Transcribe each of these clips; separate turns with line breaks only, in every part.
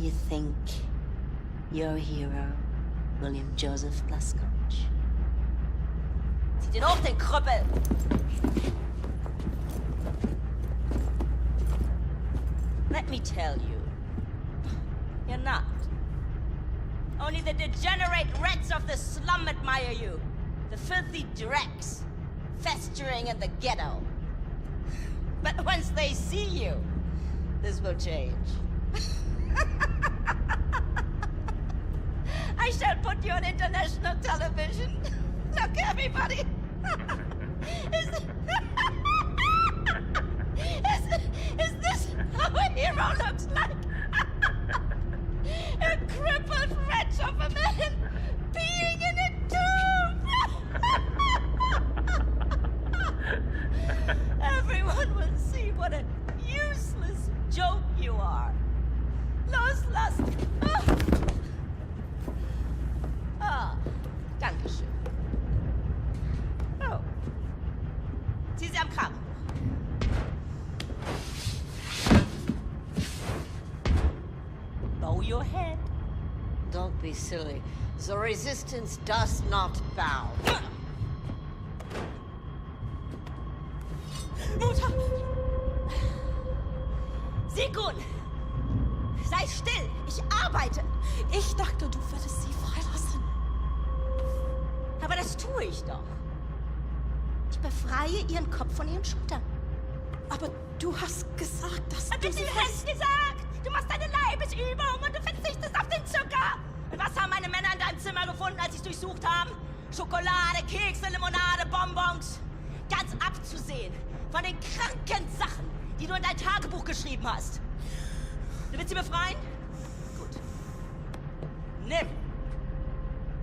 You think your hero, William Joseph Blazkowicz? Zieht ihn hoch, den Krüppel! Let me tell you, you're not. Only the degenerate rats of the slum admire you. The filthy dregs, festering in the ghetto. But once they see you, this will change. I shall put you on international television. Look, everybody. Is this how a hero looks like? A crippled wretch of a man being in a tomb. Everyone will see what a useless joke you are. Los, danke schön. Oh. Zieh sie am Kragen. Bow your head.
Don't be silly. The resistance does not bow.
Mutter! Sigun! Sei still! Ich arbeite!
Ich dachte, du würdest sie freilassen.
Aber das tue ich doch. Ich befreie ihren Kopf von ihren Schultern.
Aber du hast gesagt, dass
Hab
du
ich
sie
dir fest gesagt? Du machst deine Leibesübung und du verzichtest auf den Zucker! Und was haben meine Männer in deinem Zimmer gefunden, als sie durchsucht haben? Schokolade, Kekse, Limonade, Bonbons. Ganz abzusehen von den kranken Sachen, die du in dein Tagebuch geschrieben hast. Du willst sie befreien? Gut. Nimm!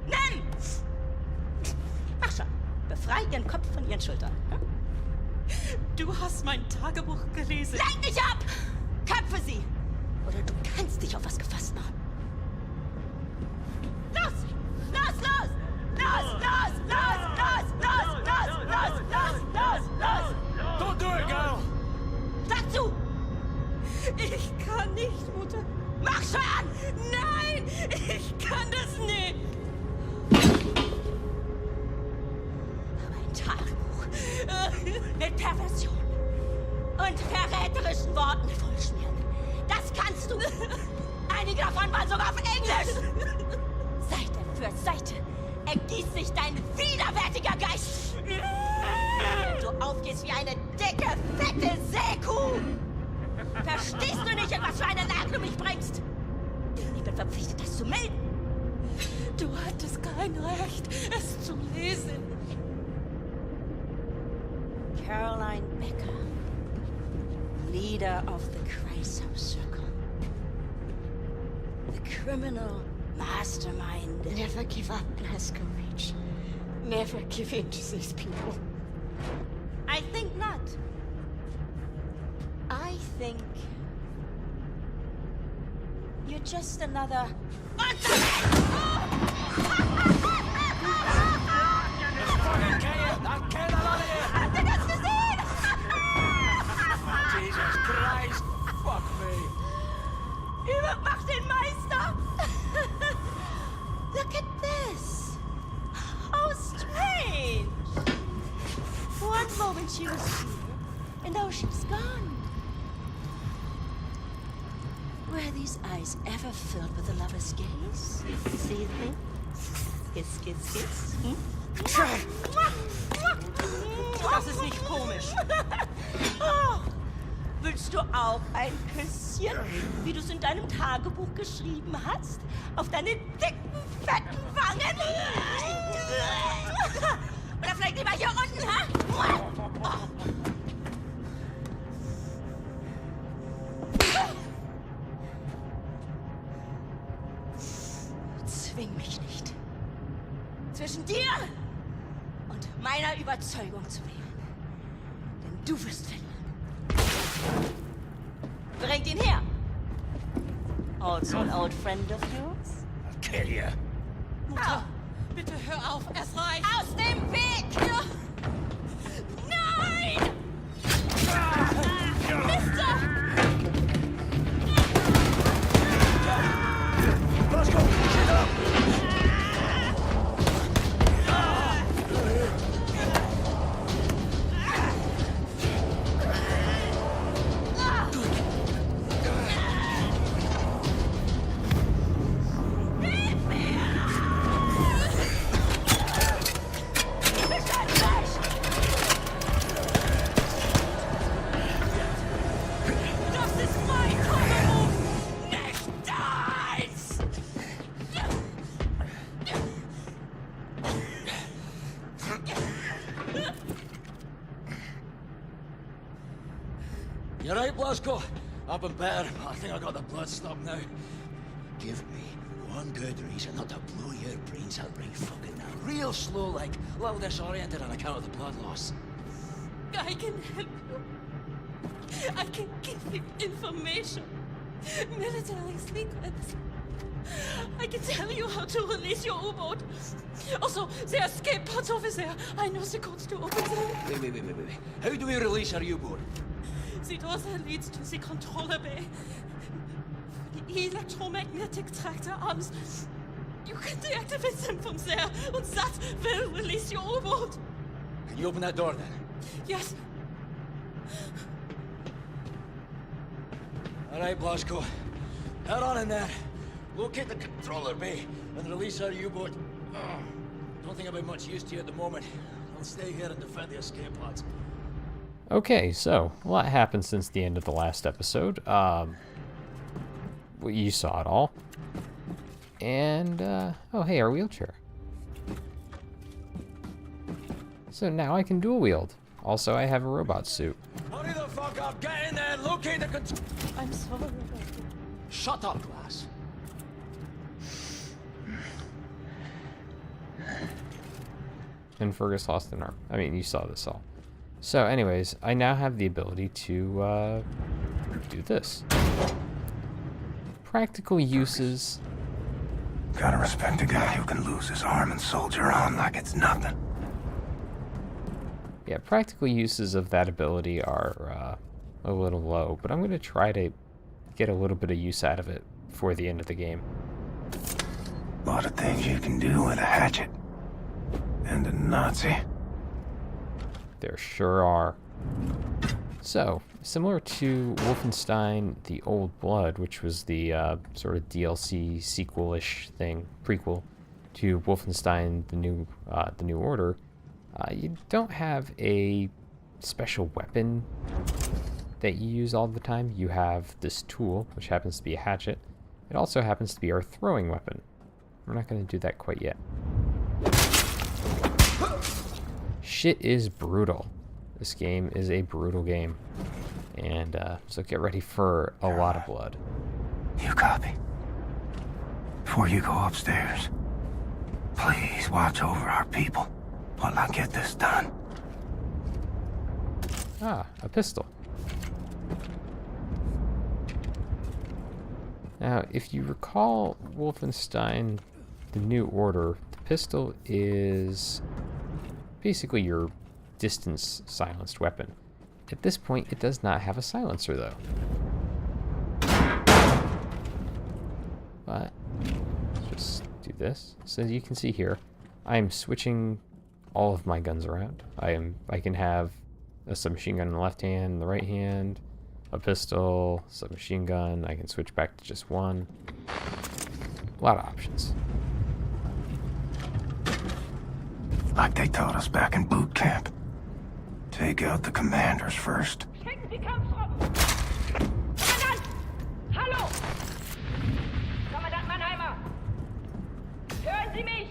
Nimm! Mach schon. Befrei ihren Kopf von ihren Schultern. Hm?
Du hast mein Tagebuch gelesen.
Lenk nicht ab! Köpfe sie! Oder du kannst dich auf was gefasst machen. Los! Los, los! Los, los, los, los, los, los, los, los, los, los!
Don't do it, girl!
Sag zu!
Ich kann nicht, Mutter.
Mach schon!
Nein, ich kann das nicht.
Aber ein Tagebuch mit Perversion und verräterischen Worten vollschmieren. Das kannst du! Einige davon waren sogar auf Englisch! Seite für Seite ergießt sich dein widerwärtiger Geist! Wenn du aufgehst wie eine dicke, fette Seekuh! Verstehst du nicht, in was für eine Lage du mich bringst? Ich bin verpflichtet, das zu melden.
Du hattest kein Recht, es zu lesen.
Caroline Becker, leader of the Chryso Circle. The criminal mastermind.
Never give up, Blazkowicz. Never give in to these people.
I think not. I think you're just another.
Let's fucking kill a lot of you!
Habt ihr das gesehen?
Jesus Christ! Fuck me!
Übermacht den Meister! Look at this! How strange! One moment she was here, and now she's gone. Were these eyes ever filled with a lover's gaze? See you think? Kiss, kiss, kiss. Hm?
Das ist nicht komisch.
Oh, willst du auch ein Küsschen, wie du es in deinem Tagebuch geschrieben hast? Auf deine dicken, fetten Wangen? Oder vielleicht lieber hier unten, hä? Zwing mich nicht, zwischen dir und meiner Überzeugung zu wählen. Denn du wirst verlieren. Bringt ihn her. Also an old friend of yours?
I'll kill you.
Mutter, bitte hör auf, es reicht.
Aus dem Weg!
Ja.
Nein! Mister!
You right, Blasco? I've been better, but I think I got the blood stopped now. Give me one good reason not to blow your brains out right fucking now. Real slow, like, a little disoriented on account of the blood loss.
I can help you. I can give you information. Military secrets. I can tell you how to release your U-boat. Also, the escape pods over there. I know the codes to open them.
Wait. How do we release our U-boat?
The door that leads to the controller bay. The electromagnetic tractor arms. You can deactivate them from there, and that will release your U-boat.
Can you open that door then?
Yes.
All right, Blasco. Head on in there. Locate the controller bay and release our U-boat. Don't think I'll be much use to you at the moment. I'll stay here and defend the escape pods.
Okay, so a lot happened since the end of the last episode. Well, you saw it all. And, oh hey, our wheelchair. So now I can dual wield. Also, I have a robot suit.
Hurry the fuck up! Get in there! Locate the control.
I'm sorry about it.
Shut up, Glass.
And Fergus lost an arm. I mean, you saw this all. So anyways, I now have the ability to do this. Practical uses.
Gotta respect a guy who can lose his arm and soldier on like it's nothing.
Yeah, practical uses of that ability are a little low, but I'm going to try to get a little bit of use out of it before the end of the game.
A lot of things you can do with a hatchet. And a Nazi.
There sure are. So, similar to Wolfenstein The Old Blood, which was the sort of DLC sequel-ish thing, prequel to Wolfenstein The New Order, you don't have a special weapon that you use all the time. You have this tool, which happens to be a hatchet. It also happens to be our throwing weapon. We're not going to do that quite yet. Shit is brutal. This game is a brutal game. And so get ready for a lot of blood.
You copy? Before you go upstairs, please watch over our people while I get this done.
Ah, a pistol. Now, if you recall Wolfenstein The New Order, the pistol is basically your distance silenced weapon. At this point, it does not have a silencer, though. But, let's just do this. So as you can see here, I am switching all of my guns around. I can have a submachine gun in the left hand, in the right hand, a pistol, submachine gun. I can switch back to just one. A lot of options.
Like they taught us back in boot camp. Take out the commanders first.
Schicken Sie Kampftruppen! Kommandant! Hallo! Kommandant Mannheimer! Hören Sie mich?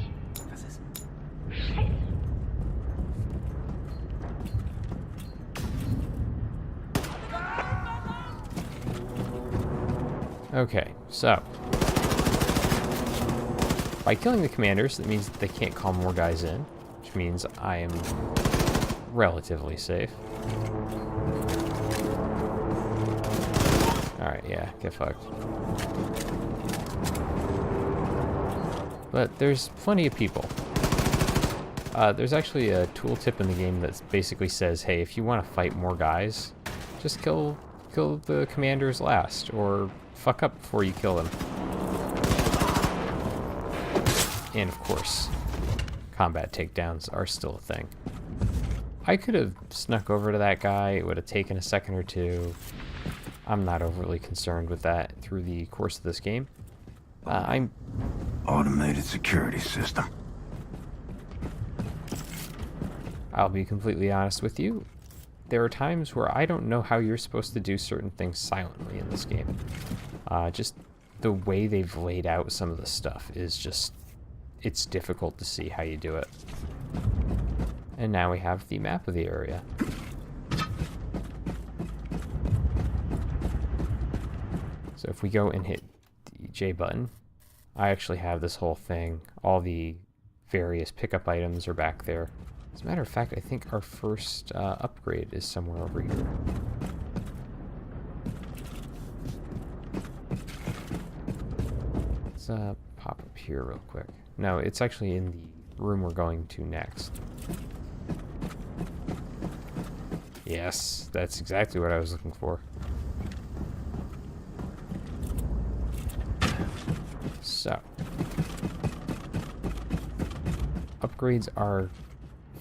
Was ist?
Scheiße!
Okay, so by killing the commanders, that means that they can't call more guys in, which means I am relatively safe. Alright, yeah, get fucked. But there's plenty of people. There's actually a tooltip in the game that basically says, hey, if you want to fight more guys, just kill the commanders last, or fuck up before you kill them. And of course, combat takedowns are still a thing. I could have snuck over to that guy. It would have taken a second or two. I'm not overly concerned with that through the course of this game. I'm
Automated security system.
I'll be completely honest with you. There are times where I don't know how you're supposed to do certain things silently in this game. Just the way they've laid out some of the stuff is just, it's difficult to see how you do it. And now we have the map of the area. So if we go and hit the J button, I actually have this whole thing. All the various pickup items are back there. As a matter of fact, I think our first upgrade is somewhere over here. Let's pop up here real quick. No, it's actually in the room we're going to next. Yes, that's exactly what I was looking for. So, upgrades are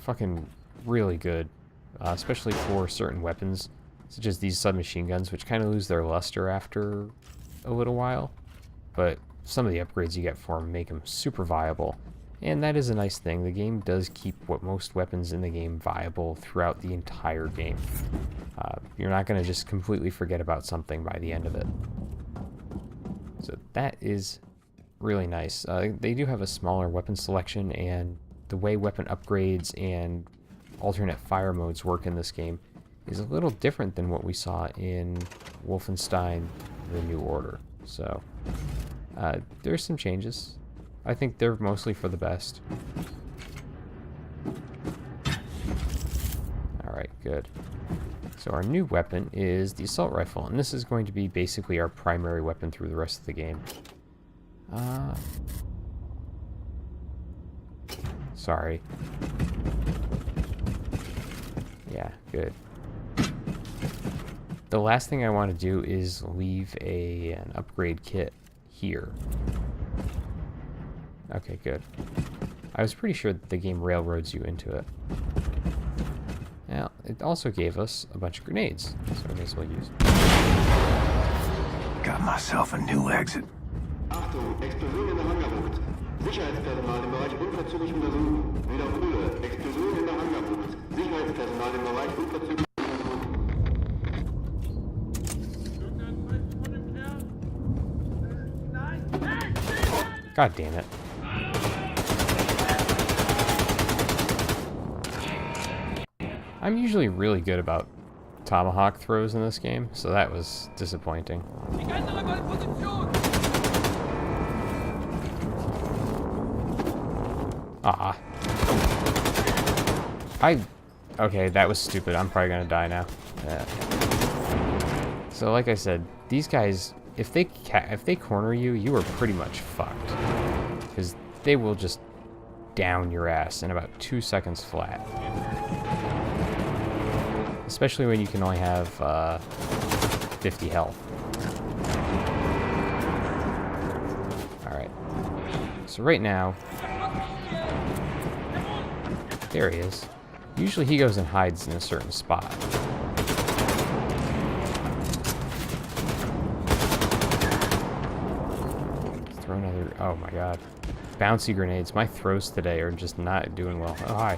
fucking really good, especially for certain weapons, such as these submachine guns, which kind of lose their luster after a little while, but some of the upgrades you get for them make them super viable, and that is a nice thing. The game does keep what most weapons in the game viable throughout the entire game. You're not going to just completely forget about something by the end of it. So that is really nice. They do have a smaller weapon selection, and the way weapon upgrades and alternate fire modes work in this game is a little different than what we saw in Wolfenstein: The New Order. So there's some changes. I think they're mostly for the best. Alright, good. So our new weapon is the assault rifle, and this is going to be basically our primary weapon through the rest of the game. Sorry. Yeah, good. The last thing I want to do is leave an upgrade kit here. Okay, good. I was pretty sure that the game railroads you into it. Now, it also gave us a bunch of grenades, so I may as well use them.
Got myself a new exit.
Achtung, Explosion in der Hangarbucht. Sicherheitspersonal im Bereich unverzüglich untersuchen. Wiederhole, Explosion in der Hangarbucht. Sicherheitspersonal im Bereich unverzüglich untersuchen.
God damn it. I'm usually really good about tomahawk throws in this game, so that was disappointing. Okay, that was stupid. I'm probably gonna die now. Yeah. So like I said, these guys, if they corner you, you are pretty much fucked. Because they will just down your ass in about 2 seconds flat. Especially when you can only have 50 health. Alright. So right now... There he is. Usually he goes and hides in a certain spot. Throw another... Oh my god. Bouncy grenades. My throws today are just not doing well. Oh, hi.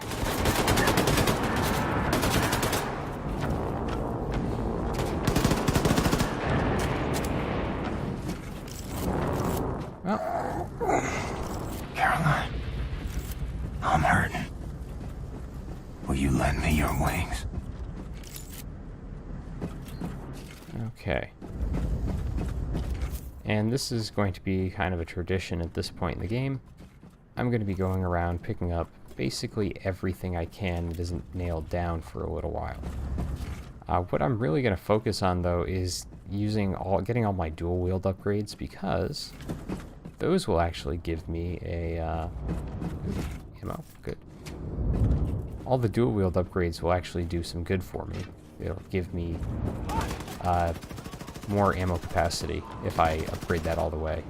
Caroline, I'm hurting. Will you lend me your wings?
Okay. And this is going to be kind of a tradition at this point in the game. I'm going to be going around picking up basically everything I can that isn't nailed down for a little while. What I'm really going to focus on, though, is getting all my dual wield upgrades, because those will actually give me a ammo. Good. All the dual wield upgrades will actually do some good for me. It'll give me more ammo capacity if I upgrade that all the way.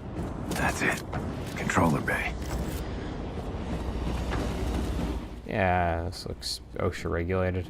That's it. Controller bay.
Yeah, this looks OSHA regulated.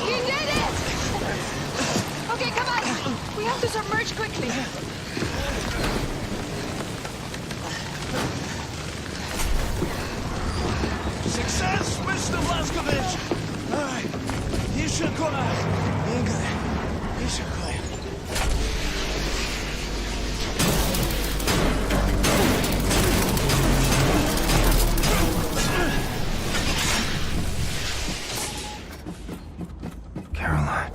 You did it! Okay, come on. We have to submerge quickly.
Success, Mr. Blazkowicz! Alright, you should go now. Ingrid, you should go.
Caroline,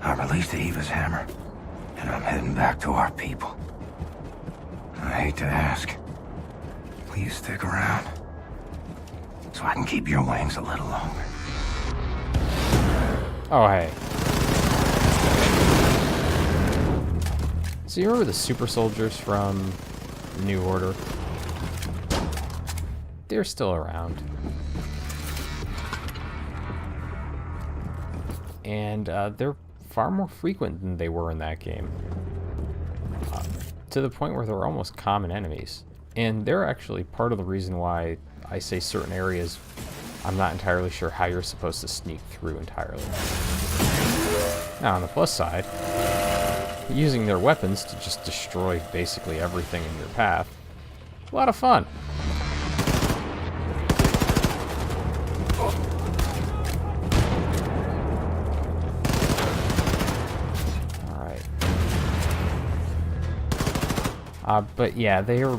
I released the Eva's hammer, and I'm heading back to our people. I hate to ask. Will you stick around? So I can keep your wings a little longer.
Oh, hey. So you remember the super soldiers from the New Order? They're still around. And they're far more frequent than they were in that game. To the point where they're almost common enemies. And they're actually part of the reason why I say certain areas I'm not entirely sure how you're supposed to sneak through entirely. Now on the plus side, using their weapons to just destroy basically everything in your path, a lot of fun. Alright. But yeah, they're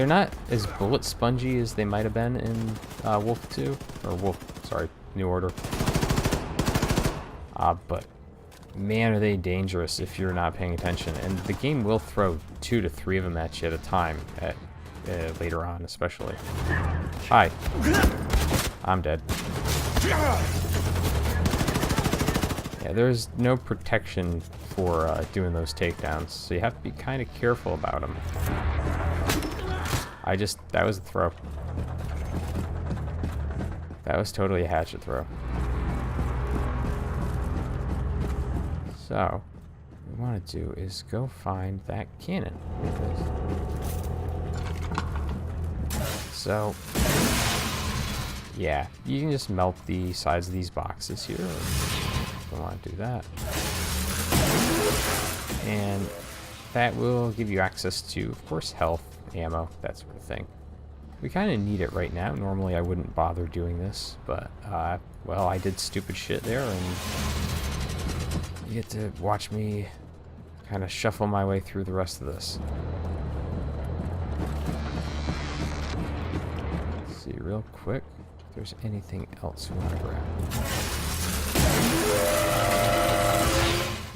not as bullet spongy as they might have been in Wolf 2, or New Order. But man, are they dangerous if you're not paying attention. And the game will throw 2 to 3 of them at you at a time, later on especially. Hi. I'm dead. Yeah, there's no protection for doing those takedowns, so you have to be kind of careful about them. That was a throw. That was totally a hatchet throw. So, what we want to do is go find that cannon. So, yeah, you can just melt the sides of these boxes here. Don't want to do that. And that will give you access to, of course, health, ammo, that sort of thing. We kind of need it right now. Normally I wouldn't bother doing this, but, well, I did stupid shit there, and you get to watch me kind of shuffle my way through the rest of this. Let's see real quick if there's anything else we want to grab.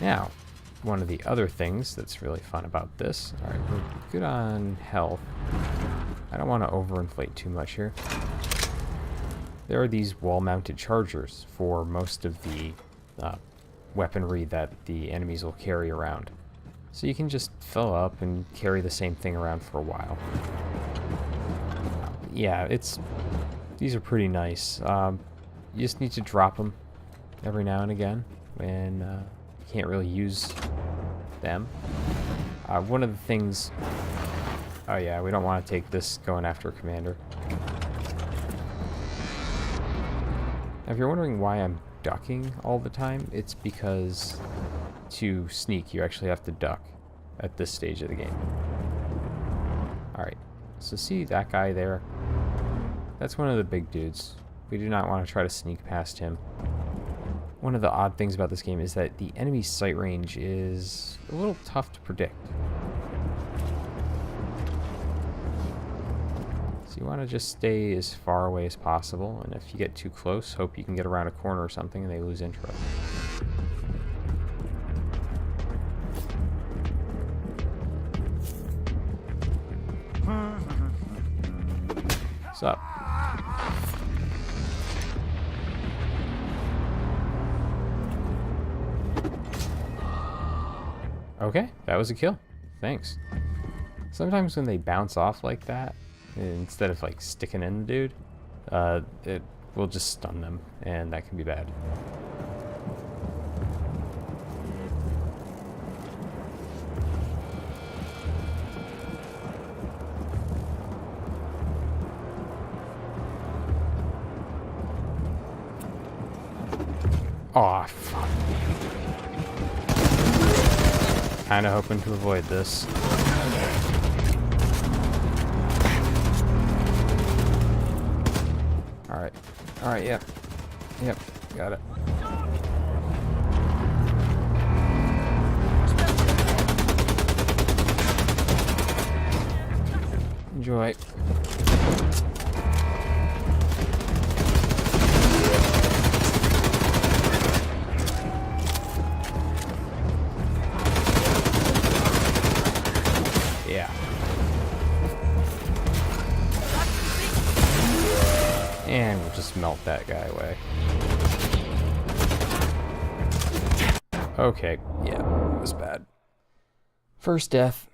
Now, one of the other things that's really fun about this, alright, we're good on health. I don't want to overinflate too much here. There are these wall-mounted chargers for most of the weaponry that the enemies will carry around. So you can just fill up and carry the same thing around for a while. Yeah, these are pretty nice. You just need to drop them every now and again when you can't really use them. One of the things... Oh yeah, we don't want to take this going after a commander. Now, if you're wondering why I'm ducking all the time, it's because to sneak, you actually have to duck at this stage of the game. Alright, so see that guy there? That's one of the big dudes. We do not want to try to sneak past him. One of the odd things about this game is that the enemy's sight range is a little tough to predict. So you want to just stay as far away as possible, and if you get too close, hope you can get around a corner or something and they lose interest. What's up? Okay, that was a kill. Thanks. Sometimes when they bounce off like that, instead of like sticking in the dude, it will just stun them, and that can be bad. Aw, fuck. Kinda hoping to avoid this. Alright. Alright, yep. Yep, got it. Enjoy. Yeah. And we'll just melt that guy away. Okay, yeah, it was bad. First death.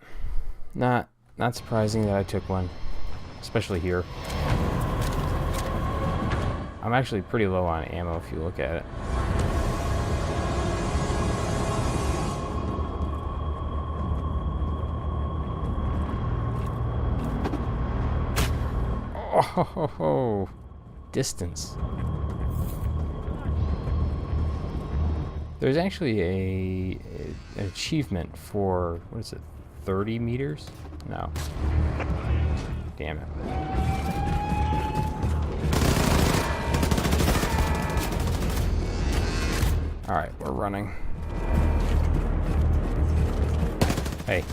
Not surprising that I took one, especially here. I'm actually pretty low on ammo if you look at it. Oh, distance. There's actually an achievement for, what is it, 30 meters? No. Damn it. Alright, we're running. Hey.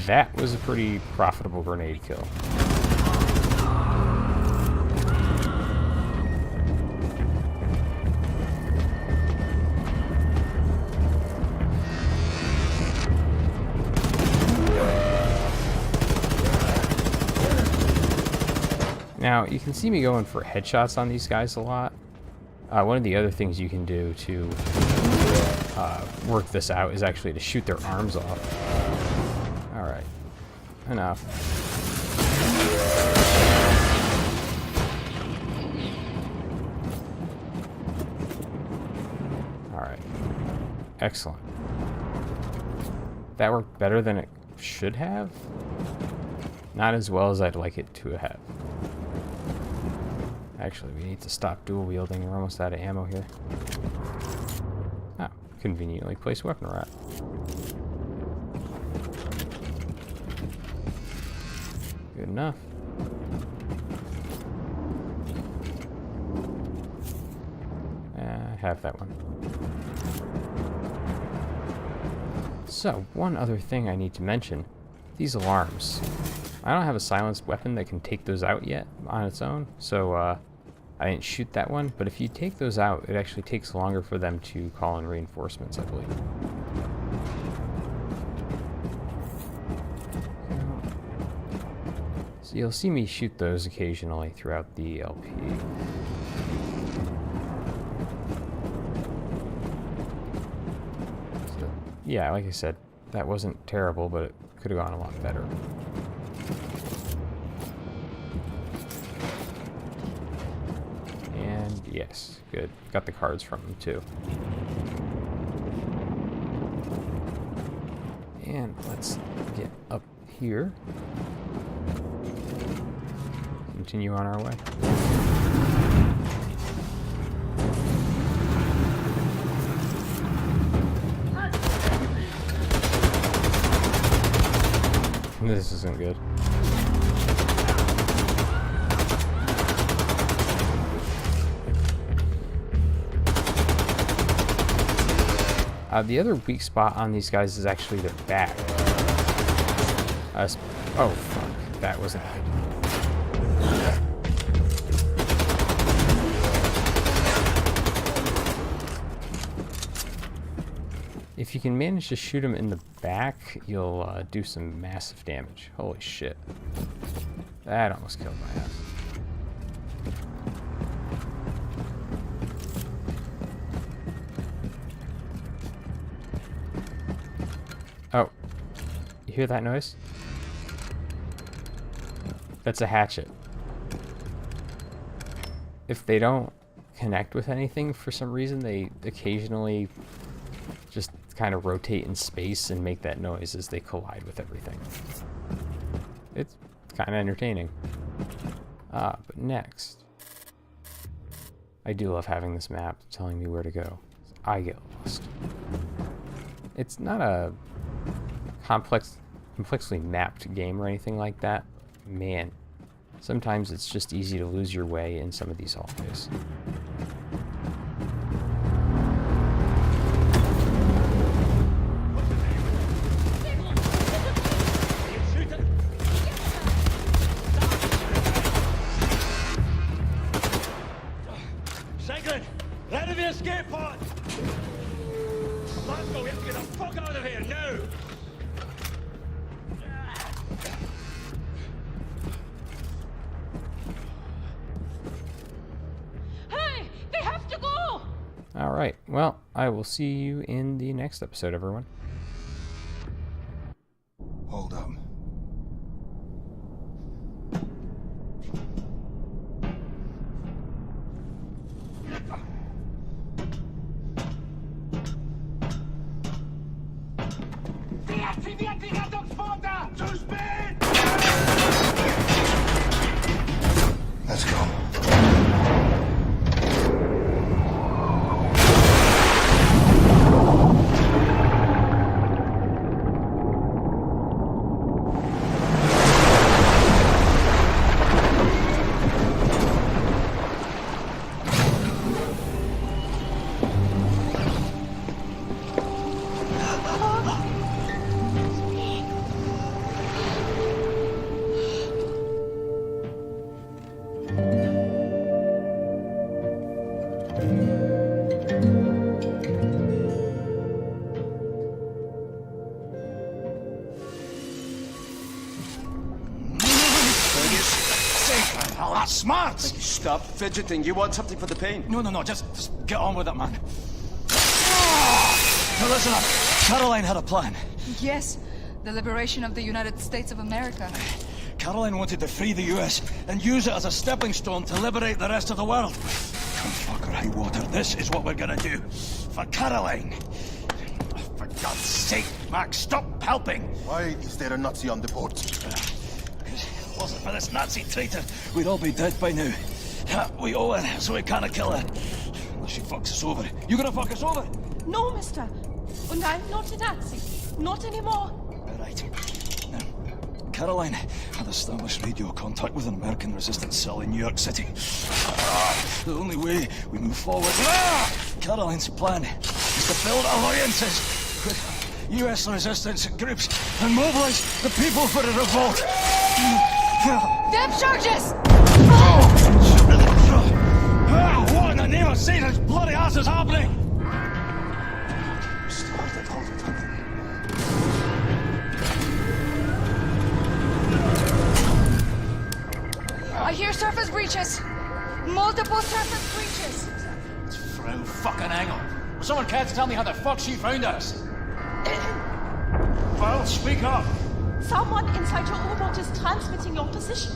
That was a pretty profitable grenade kill. Now, you can see me going for headshots on these guys a lot. One of the other things you can do to work this out is actually to shoot their arms off. Alright. Enough. Alright. Excellent. That worked better than it should have. Not as well as I'd like it to have. Actually, we need to stop dual wielding. We're almost out of ammo here. Ah, conveniently placed weapon rack. Good enough. I have that one. So, one other thing I need to mention. These alarms. I don't have a silenced weapon that can take those out yet on its own, so I didn't shoot that one, but if you take those out, it actually takes longer for them to call in reinforcements, I believe. So you'll see me shoot those occasionally throughout the LP. So, yeah, like I said, that wasn't terrible, but it could have gone a lot better. And yes, good. Got the cards from them too. And let's get up here. Continue on our way. This isn't good. The other weak spot on these guys is actually their back. Oh, fuck. That wasn't good. If you can manage to shoot him in the back, you'll do some massive damage. Holy shit. That almost killed my ass. Oh. You hear that noise? That's a hatchet. If they don't connect with anything for some reason, they occasionally just kind of rotate in space and make that noise as they collide with everything. It's kind of entertaining. But next, I do love having this map telling me where to go. I get lost. It's not a complexly mapped game or anything like that. Man, sometimes it's just easy to lose your way in some of these hallways.
Ready for the escape pod! Let's go, we have to get the fuck out of here now!
Hey, we have to go!
Alright, well, I will see you in the next episode, everyone.
Hold up.
Deaktiviert die Rettungspforte! Zu spät!
Let's go.
Oh, that's smart!
Stop fidgeting. You want something for the pain?
No, just get on with it, man. Now listen up. Caroline had a plan.
Yes, the liberation of the United States of America.
Caroline wanted to free the US and use it as a stepping stone to liberate the rest of the world. Come fuck or high water, this is what we're gonna do. For Caroline. For God's sake, Max, stop helping.
Why is there a Nazi on the boat?
Because if it wasn't for this Nazi traitor, we'd all be dead by now. We owe her, so we can't kill her. Unless she fucks us over. You gonna fuck us over?
No, mister. And I'm not a Nazi. Not anymore.
Right. Now, Caroline had established radio contact with an American resistance cell in New York City. The only way we move forward... Caroline's plan is to build alliances with US resistance groups and mobilize the people for a revolt.
Depth charges!
What in the name of Satan's bloody ass is happening?
I hear surface breaches. Multiple surface breaches.
It's Frau fucking Engel. Will someone care to tell me how the fuck she found us? Well, speak up.
Someone inside your U-boat is transmitting your position.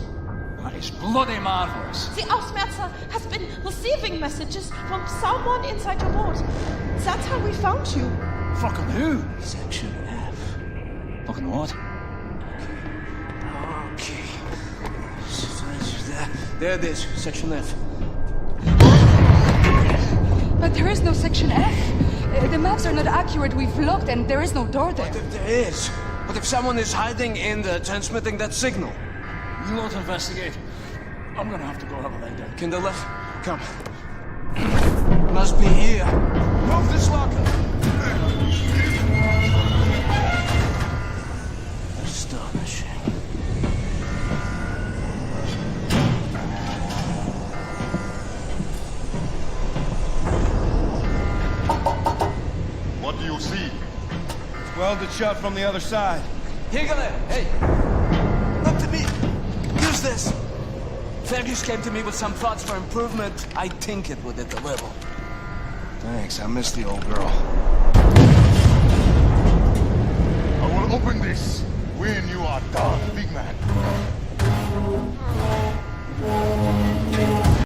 That is bloody marvelous.
The Ausmerzer has been receiving messages from someone inside your boat. That's how we found you.
Fucking who? Section F. Fucking what?
Okay. There it is. Section F.
But there is no section F. The maps are not accurate. We've looked and there is no door there.
But if there is? What if someone is hiding in there transmitting that signal?
You lot investigate. I'm gonna have to go have a lie down.
Kinderlich, come. Must be here. Move this locker. Astonishing.
What do you see?
Welded shut from the other side.
Hegele, hey! Look to me! Use this! Fergus came to me with some thoughts for improvement. I think it would deliver.
Thanks, I missed the old girl.
I will open this when you are done, big man.